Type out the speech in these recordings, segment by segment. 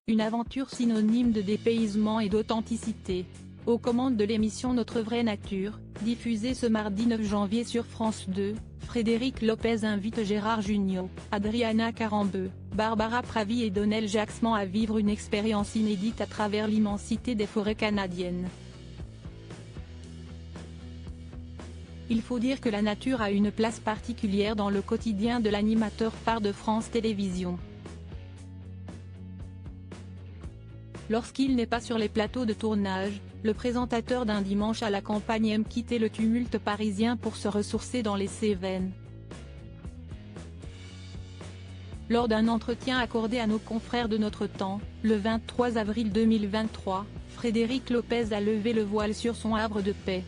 Une aventure synonyme de dépaysement et d'authenticité. Aux commandes de l'émission Notre Vraie Nature, diffusée ce mardi 9 janvier sur France 2, Frédéric Lopez invite Gérard Jugnot, Adriana Carambeu, Barbara Pravi et Donnell Jacksman à vivre une expérience inédite à travers l'immensité des forêts canadiennes. Il faut dire que la nature a une place particulière dans le quotidien de l'animateur phare de France Télévisions. Lorsqu'il n'est pas sur les plateaux de tournage, le présentateur d'un dimanche à la campagne aime quitter le tumulte parisien pour se ressourcer dans les Cévennes. Lors d'un entretien accordé à nos confrères de Notre Temps, le 23 avril 2023, Frédéric Lopez a levé le voile sur son havre de paix.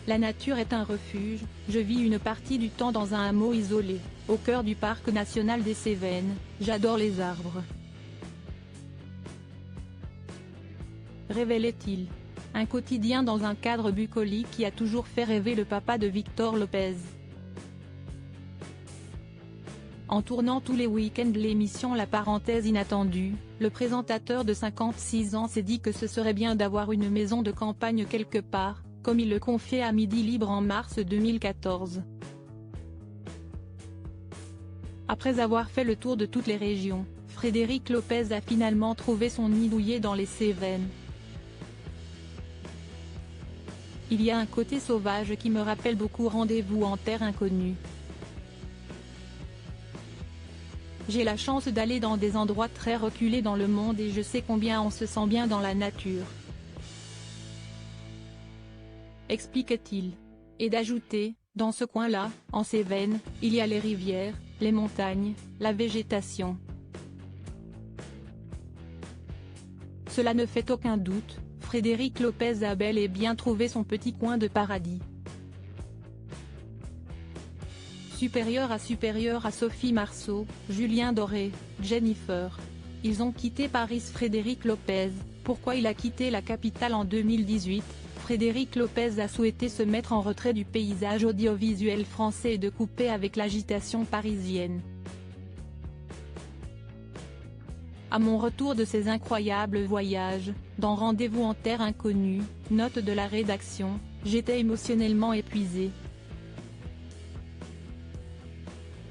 La nature est un refuge, je vis une partie du temps dans un hameau isolé, au cœur du parc national des Cévennes, j'adore les arbres. Révélait-il. Un quotidien dans un cadre bucolique qui a toujours fait rêver le papa de Victor Lopez. En tournant tous les week-ends l'émission La Parenthèse Inattendue, le présentateur de 56 ans s'est dit que ce serait bien d'avoir une maison de campagne quelque part, comme il le confiait à Midi Libre en mars 2014. Après avoir fait le tour de toutes les régions, Frédéric Lopez a finalement trouvé son nid douillet dans les Cévennes. Il y a un côté sauvage qui me rappelle beaucoup Rendez-vous en terre inconnue. J'ai la chance d'aller dans des endroits très reculés dans le monde et je sais combien on se sent bien dans la nature. Expliquait-il. Et d'ajouter, dans ce coin-là, en Cévennes, il y a les rivières, les montagnes, la végétation. Cela ne fait aucun doute, Frédéric Lopez a bel et bien trouvé son petit coin de paradis. Supérieur à Sophie Marceau, Julien Doré, Jennifer. Ils ont quitté Paris. Frédéric Lopez, pourquoi il a quitté la capitale en 2018 ? Frédéric Lopez a souhaité se mettre en retrait du paysage audiovisuel français et de couper avec l'agitation parisienne. À mon retour de ces incroyables voyages, dans Rendez-vous en terre inconnue, note de la rédaction, j'étais émotionnellement épuisé.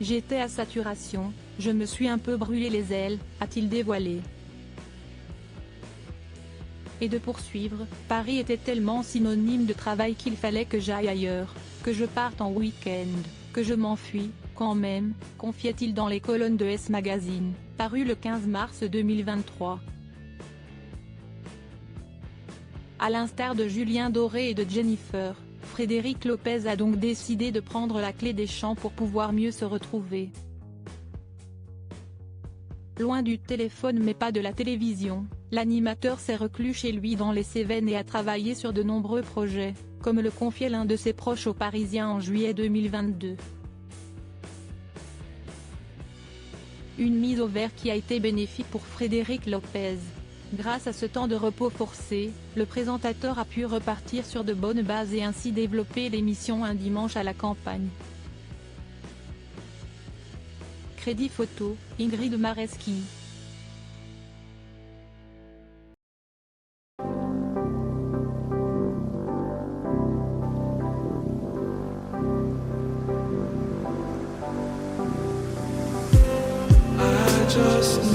J'étais à saturation, je me suis un peu brûlé les ailes, a-t-il dévoilé. Et de poursuivre, Paris était tellement synonyme de travail qu'il fallait que j'aille ailleurs, que je parte en week-end, que je m'enfuis, quand même, confiait-il dans les colonnes de S Magazine, paru le 15 mars 2023. À l'instar de Julien Doré et de Jennifer, Frédéric Lopez a donc décidé de prendre la clé des champs pour pouvoir mieux se retrouver. Loin du téléphone mais pas de la télévision, l'animateur s'est reclus chez lui dans les Cévennes et a travaillé sur de nombreux projets, comme le confiait l'un de ses proches aux Parisiens en juillet 2022. Une mise au vert qui a été bénéfique pour Frédéric Lopez. Grâce à ce temps de repos forcé, le présentateur a pu repartir sur de bonnes bases et ainsi développer l'émission Un dimanche à la campagne. Crédit photo, Ingrid Mareski. Just